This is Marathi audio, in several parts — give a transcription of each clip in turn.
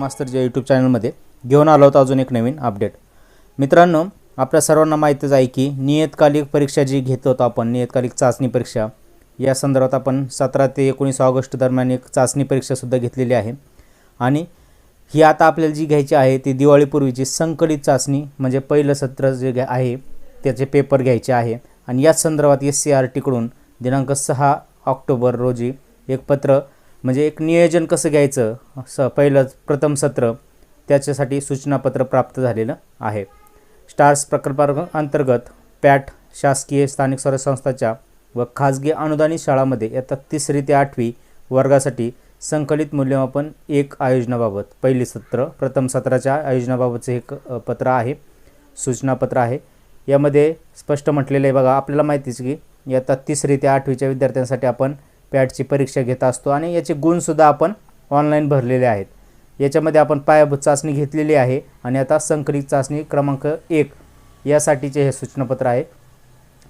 मास्तरच्या यूट्यूब चॅनलमध्ये घेऊन आलो होतो अजून एक नवीन अपडेट। मित्रांनो, आपल्या सर्वांना माहितीच आहे की नियतकालिक परीक्षा जी घेत होतो आपण, नियतकालिक चाचणी परीक्षा, या संदर्भात आपण 17 ते 19 ऑगस्ट दरम्यान एक चाचणी परीक्षासुद्धा घेतलेली आहे। आणि ही आता आपल्याला जी घ्यायची आहे ती दिवाळीपूर्वीची संकलित चाचणी, म्हणजे पहिलं सत्र जे आहे त्याचे पेपर घ्यायचे आहे। आणि या संदर्भात SCRT कडून दिनांक 6 ऑक्टोबर रोजी एक पत्र, म्हणजे एक नियोजन कसं घ्यायचं पहिलं प्रथम सत्र, त्याच्यासाठी सूचनापत्र प्राप्त झालेलं आहे। स्टार्स प्रकल्पाअंतर्गत पॅट शासकीय स्थानिक स्वराज्य संस्थांच्या व खाजगी अनुदानित शाळांमध्ये इयत्ता 3री ते 8वी वर्गासाठी संकलित मूल्यमापन एक आयोजनाबाबत पहिली सत्र प्रथम सत्राच्या आयोजनाबाबतचे एक पत्र आहे, सूचनापत्र आहे। यामध्ये स्पष्ट म्हटलेलं आहे बघा, आपल्याला माहितीच की इयत्ता 3री ते 8वीच्या विद्यार्थ्यांसाठी आपण पॅटची परीक्षा घेत असतो आणि याचे गुणसुद्धा आपण ऑनलाईन भरलेले आहेत। याच्यामध्ये आपण पायाभूत चाचणी घेतलेली आहे आणि आता संकलित चाचणी क्रमांक 1 यासाठीचे हे सूचनापत्र आहे।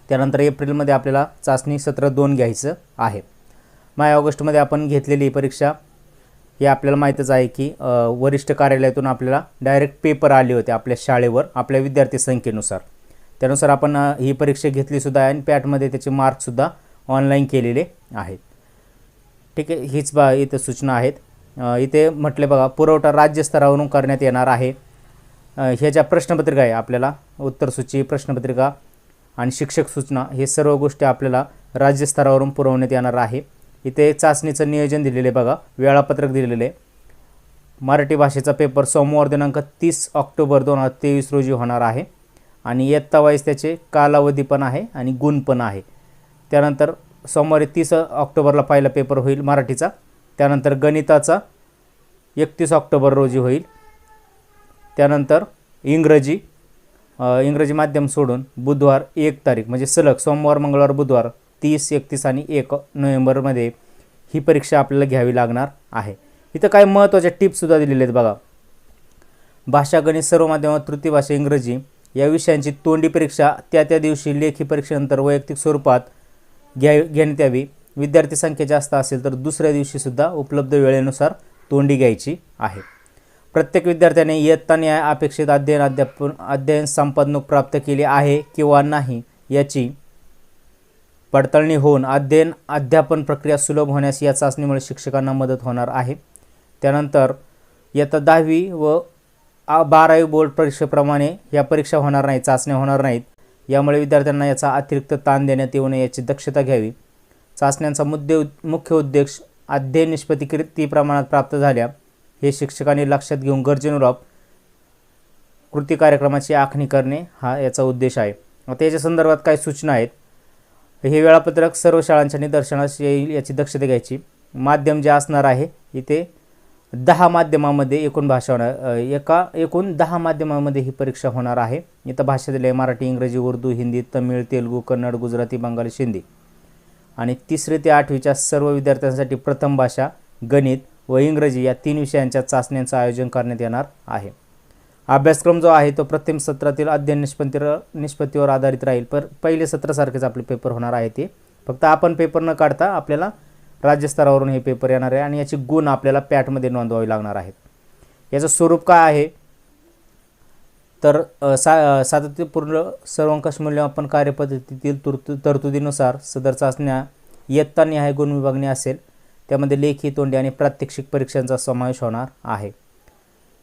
त्यानंतर एप्रिलमध्ये आपल्याला चाचणी सत्र 2 घ्यायचं आहे। माय ऑगस्टमध्ये आपण घेतलेली परीक्षा हे आपल्याला माहीतच आहे की वरिष्ठ कार्यालयातून आपल्याला डायरेक्ट पेपर आले होते आपल्या शाळेवर आपल्या विद्यार्थी संख्येनुसार, त्यानुसार आपण ही परीक्षा घेतली सुद्धा आहे आणि पॅटमध्ये त्याचे मार्कसुद्धा ऑनलाईन केलेले आहेत। ठीक आहे, हीच इथं सूचना आहेत। इथे म्हटले बघा, पुरवठा राज्यस्तरावरून करण्यात येणार आहे। ह्या ज्या प्रश्नपत्रिका आहे आपल्याला उत्तरसूची, प्रश्नपत्रिका आणि शिक्षक सूचना, हे सर्व गोष्टी आपल्याला राज्यस्तरावरून पुरवण्यात येणार आहे। इथे चाचणीचं नियोजन दिलेले बघा, वेळापत्रक दिलेले। मराठी भाषेचा पेपर सोमवार दिनांक 30 ऑक्टोबर 2023 रोजी होणार आहे आणि इयत्ता वाईज त्याचे कालावधी पण आहे आणि गुण पण आहे। त्यानंतर सोमवारी 30 ऑक्टोबरला पहिला पेपर होईल मराठीचा, त्यानंतर गणिताचा 31 ऑक्टोबर रोजी होईल, त्यानंतर इंग्रजी माध्यम सोडून बुधवार 1 तारीख, म्हणजे सलग सोमवार मंगळवार बुधवार 30, 31 आणि 1 नोव्हेंबरमध्ये ही परीक्षा आपल्याला घ्यावी लागणार आहे। इथं काही महत्त्वाच्या टिप्ससुद्धा दिलेल्या आहेत बघा। भाषा, गणित, सर्व माध्यमात तृतीय भाषा इंग्रजी या विषयांची तोंडी परीक्षा त्या दिवशी लेखी परीक्षेनंतर वैयक्तिक स्वरूपात घेण्यात यावी। विद्यार्थी संख्या जास्त असेल तर दुसऱ्या दिवशीसुद्धा उपलब्ध वेळेनुसार तोंडी घ्यायची आहे। प्रत्येक विद्यार्थ्याने इयत्ता न्याय अपेक्षित अध्ययन संपादनूक प्राप्त केले आहे किंवा नाही याची पडताळणी होऊन अध्यापन प्रक्रिया सुलभ होण्यास या चाचणीमुळे शिक्षकांना मदत होणार आहे। त्यानंतर इयत्ता 10वी व 12वी बोर्ड परीक्षेप्रमाणे या परीक्षा होणार नाहीत, चाचण्या होणार नाहीत। यामुळे विद्यार्थ्यांना याचा अतिरिक्त ताण देण्यात येऊ नये याची दक्षता घ्यावी। चाचण्यांचा मुख्य उद्देश अध्ययन निष्पत्ती किती प्रमाणात प्राप्त झाल्या हे शिक्षकांनी लक्षात घेऊन गरजेनुरूप कृती कार्यक्रमाची आखणी करणे हा याचा उद्देश आहे। आता याच्या संदर्भात काय सूचना आहेत, हे वेळापत्रक सर्व शाळांच्या निदर्शनास येईल याची दक्षता घ्यायची। माध्यम जे असणार आहे, इथे 10 माध्यमामध्ये एकूण भाषा होणार, एकूण 10 माध्यमामध्ये ही परीक्षा होणार आहे। इथं भाषा दिली आहे मराठी, इंग्रजी, उर्दू, हिंदी, तमिळ, तेलुगू, कन्नड, गुजराती, बंगाली, सिंधी। आणि 3री ते 8वीच्या सर्व विद्यार्थ्यांसाठी प्रथम भाषा, गणित व इंग्रजी या 3 विषयांच्या चाचण्यांचं आयोजन करण्यात येणार आहे। अभ्यासक्रम जो आहे तो प्रथम सत्रातील अध्ययन निष्पत्तीवर आधारित राहील, पर पहिले सत्रासारखेच आपले पेपर होणार आहे। ते फक्त आपण पेपर न काढता आपल्याला राज्यस्तरावरून हे पेपर येणार आहे आणि याचे गुण आपल्याला पॅटमध्ये नोंदवावे लागणार आहेत। याचं स्वरूप काय आहे तर सातत्यपूर्ण सर्वंकष मूल्यमापन कार्यपद्धतीतील तरतुदीनुसार सदर चाचण्या इयत्ता निहाय गुण विभागणी असेल, त्यामध्ये लेखी, तोंडी आणि प्रात्यक्षिक परीक्षांचा समावेश होणार आहे।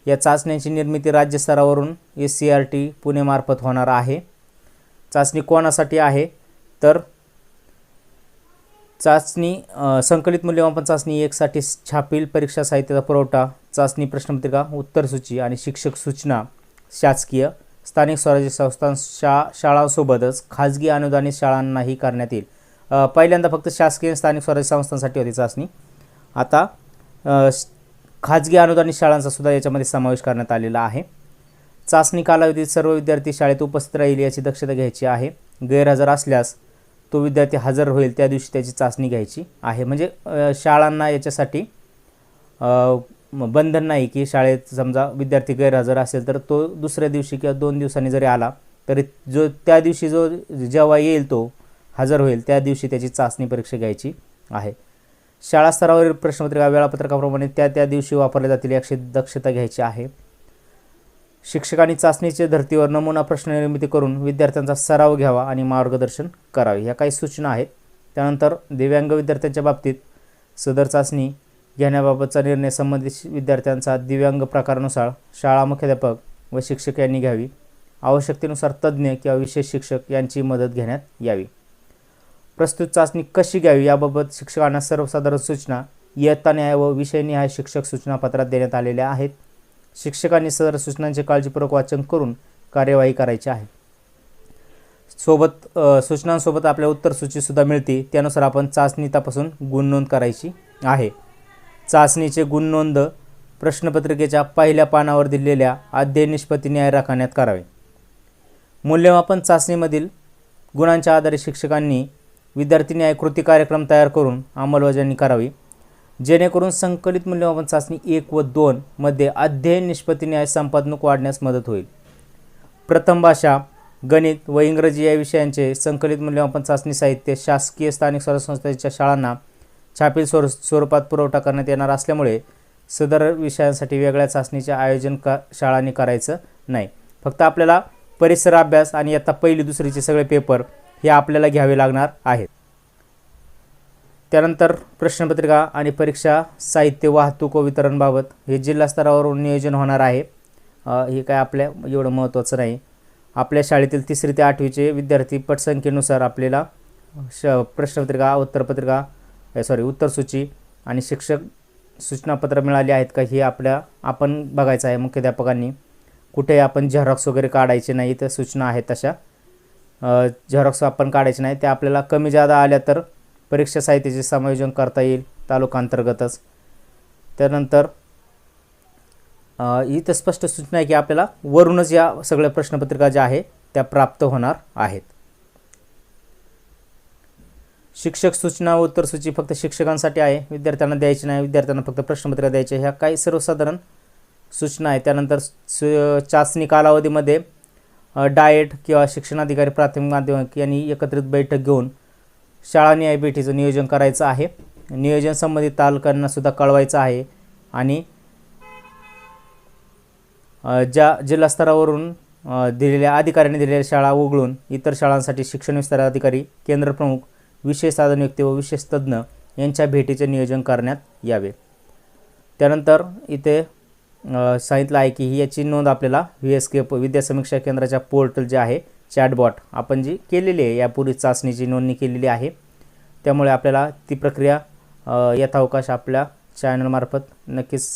या चाचण्यांची निर्मिती राज्यस्तरावरून SCRT पुणे मार्फत होणार आहे। चाचणी कोणासाठी आहे तर चाचणी संकलित मूल्यमापन चाचणी 1 साठी छापील परीक्षा साहित्याचा पुरवठा, चाचणी प्रश्नपत्रिका, उत्तरसूची आणि शिक्षक सूचना शासकीय स्थानिक स्वराज्य संस्थांच्या शाळांसोबतच खाजगी अनुदानित शाळांनाही करण्यात येईल। पहिल्यांदा फक्त शासकीय स्थानिक स्वराज्य संस्थांसाठी होती चाचणी, आता खाजगी अनुदानित शाळांचा सुद्धा याच्यामध्ये समावेश करण्यात आलेला आहे। चाचणी कालावधीत सर्व विद्यार्थी शाळेत उपस्थित राहील याची दक्षता घ्यायची आहे। गैरहजर असल्यास तो विद्यार्थी हजर होईल त्या दिवशी त्याची चाचणी घ्यायची आहे। म्हणजे शाळांना याच्यासाठी बंधन नाही की शाळेत समजा विद्यार्थी गैरहजर असेल तर तो दुसऱ्या दिवशी किंवा 2 दिवसांनी जरी आला तरी त्या दिवशी जेव्हा येईल तो हजर होईल त्या दिवशी त्याची चाचणी परीक्षा घ्यायची आहे। शाळा स्तरावरील प्रश्नपत्रिका वेळापत्रकाप्रमाणे त्या दिवशी वापरल्या जातील याची दक्षता घ्यायची आहे. शिक्षकांनी चाचणीच्या धर्तीवर नमुना प्रश्न निर्मिती करून विद्यार्थ्यांचा सराव घ्यावा आणि मार्गदर्शन करावे. ह्या काही सूचना आहेत. त्यानंतर दिव्यांग विद्यार्थ्यांच्या बाबतीत सदर चाचणी घेण्याबाबतचा निर्णय संबंधित विद्यार्थ्यांचा दिव्यांग प्रकारानुसार शाळा मुख्याध्यापक व शिक्षक यांनी घ्यावी. आवश्यकतेनुसार तज्ज्ञ किंवा विशेष शिक्षक यांची मदत घेण्यात यावी. प्रस्तुत चाचणी कशी घ्यावी याबाबत शिक्षकांना सर्वसाधारण सूचना इयत्ता निहाय व विषयनिहाय शिक्षक सूचनापत्रात देण्यात आलेल्या आहेत. शिक्षकांनी सदर सूचनांचे काळजीपूर्वक वाचन करून कार्यवाही करायची आहे. सूचनांसोबत आपल्याला उत्तरसूचीसुद्धा मिळते. त्यानुसार आपण चाचणी तपासून गुणनोंद करायची आहे. चाचणीचे गुणनोंद प्रश्नपत्रिकेच्या पहिल्या पानावर दिलेल्या अध्ययन निष्पत्ती न्याय राखण्यात करावे. मूल्यमापन चाचणीमधील गुणांच्या आधारे शिक्षकांनी विद्यार्थी न्याय कृती कार्यक्रम तयार करून अंमलबजावणी करावी, जेणेकरून संकलित मूल्यमापन चाचणी 1 व 2 मध्ये अध्ययन निष्पत्ती न्याय संपादनूक वाढण्यास मदत होईल. प्रथम भाषा, गणित व इंग्रजी या विषयांचे संकलित मूल्यमापन चाचणी साहित्य शासकीय स्थानिक स्वराज्य संस्थेच्या शाळांना छापील स्वरूपात पुरवठा करण्यात येणार असल्यामुळे सदर विषयांसाठी वेगळ्या चाचणीचे आयोजन शाळांनी करायचं नाही. फक्त आपल्याला परिसर अभ्यास आणि इयत्ता पहिली दुसरीचे सगळे पेपर हे आपल्याला घ्यावे लागणार आहेत. त्यानंतर प्रश्नपत्रिका आणि परीक्षा साहित्य वाहतूक व वितरणबाबत हे जिल्हा स्तरावरून नियोजन होणार आहे. हे काय आपल्या एवढं महत्त्वाचं नाही. आपल्या शाळेतील 3री ते 8वीचे विद्यार्थी पटसंख्येनुसार आपल्याला प्रश्नपत्रिका उत्तरसूची आणि शिक्षक सूचनापत्र मिळाली आहेत का हे आपण बघायचं आहे. मुख्याध्यापकांनी कुठे आपण झेरॉक्स वगैरे काढायचे नाही. तर सूचना आहेत तशा झेरॉक्स आपण काढायचे नाही. त्या आपल्याला कमी जादा आल्या तर परीक्षा साहित्याचे समायोजन करता येईल तालुकांतर्गतच. त्यानंतर इथं स्पष्ट सूचना आहे की आपल्याला वरूनच या सगळ्या प्रश्नपत्रिका ज्या आहे त्या प्राप्त होणार आहेत. शिक्षक सूचना व उत्तरसूची फक्त शिक्षकांसाठी आहे, विद्यार्थ्यांना द्यायची नाही. विद्यार्थ्यांना फक्त प्रश्नपत्रिका द्यायचे. ह्या काही सर्वसाधारण सूचना आहेत. त्यानंतर चाचणी कालावधीमध्ये डाएट किंवा शिक्षणाधिकारी प्राथमिक माध्यमिक यांनी एकत्रित बैठक घेऊन शाळा न्याय भेटीचं नियोजन करायचं आहे. नियोजन संबंधित तालुक्यांना सुद्धा कळवायचं आहे आणि ज्या जिल्हा स्तरावरून दिलेल्या अधिकाऱ्यांनी दिलेल्या शाळा वगळून इतर शाळांसाठी शिक्षण विस्तार अधिकारी, केंद्र प्रमुख, विशेष साधन व्यक्ती व विशेष तज्ज्ञ यांच्या भेटीचे नियोजन करण्यात यावे. त्यानंतर इथे सांगितलं आहे की याची नोंद आपल्याला VSK विद्या समीक्षा केंद्राच्या पोर्टल जे आहे चॅटबॉट आपण जी केलेली आहे यापूर्वी चाचणीची नोंदणी केलेली आहे. त्यामुळे आपल्याला ती प्रक्रिया यथावकाश आपल्या चॅनलमार्फत नक्कीच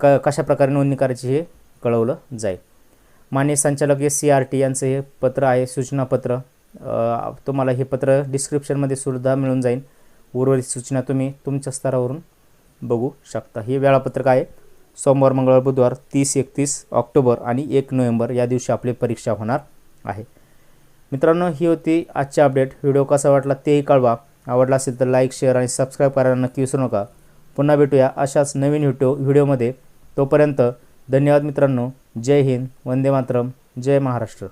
कशा प्रकारे नोंदणी करायची हे कळवलं जाईल. माननीय संचालक SCRT यांचं हे पत्र आहे, सूचनापत्र. तुम्हाला हे पत्र डिस्क्रिप्शनमध्ये सुद्धा मिळून जाईल. उर्वरित सूचना तुम्ही तुमच्या स्तरावरून बघू शकता. हे वेळापत्रक आहे. सोमवार, मंगळवार, बुधवार 30-31 ऑक्टोबर आणि 1 नोव्हेंबर या दिवशी आपली परीक्षा होणार आहे. मित्रांनो, ही होती आजची अपडेट. व्हिडिओ कसा वाटला तेही कळवा. आवडला असेल तर लाईक, शेअर आणि सबस्क्राईब करायला नक्की विसरू नका. पुन्हा भेटूया अशाच नवीन व्हिडिओमध्ये. तोपर्यंत धन्यवाद मित्रांनो. जय हिंद, वंदे मातरम, जय महाराष्ट्र.